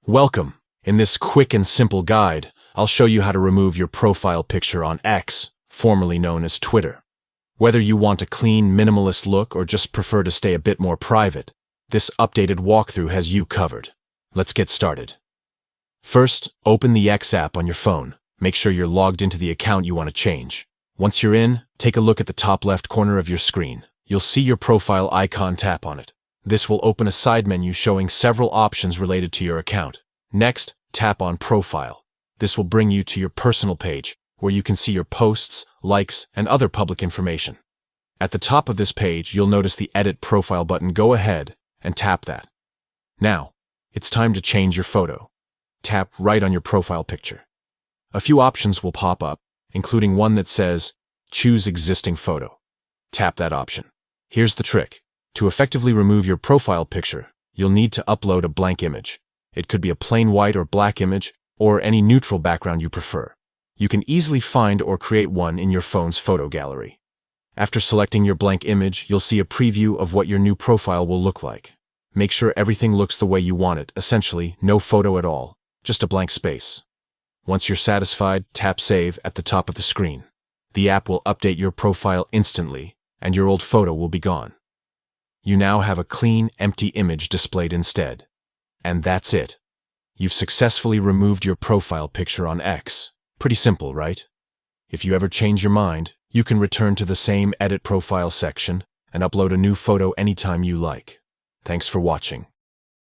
Welcome! In this quick and simple guide, I'll show you how to remove your profile picture on X, formerly known as Twitter. Whether you want a clean, minimalist look or just prefer to stay a bit more private, this updated walkthrough has you covered. Let's get started. First, open the X app on your phone. Make sure you're logged into the account you want to change. Once you're in, take a look at the top left corner of your screen. You'll see your profile icon. Tap on it. This will open a side menu showing several options related to your account. Next, tap on Profile. This will bring you to your personal page, where you can see your posts, likes, and other public information. At the top of this page, you'll notice the Edit Profile button. Go ahead and tap that. Now, it's time to change your photo. Tap right on your profile picture. A few options will pop up, including one that says, Choose Existing Photo. Tap that option. Here's the trick. To effectively remove your profile picture, you'll need to upload a blank image. It could be a plain white or black image, or any neutral background you prefer. You can easily find or create one in your phone's photo gallery. After selecting your blank image, you'll see a preview of what your new profile will look like. Make sure everything looks the way you want it, essentially no photo at all, just a blank space. Once you're satisfied, tap Save at the top of the screen. The app will update your profile instantly, and your old photo will be gone. You now have a clean, empty image displayed instead. And that's it. You've successfully removed your profile picture on X. Pretty simple, right? If you ever change your mind, you can return to the same Edit Profile section and upload a new photo anytime you like. Thanks for watching.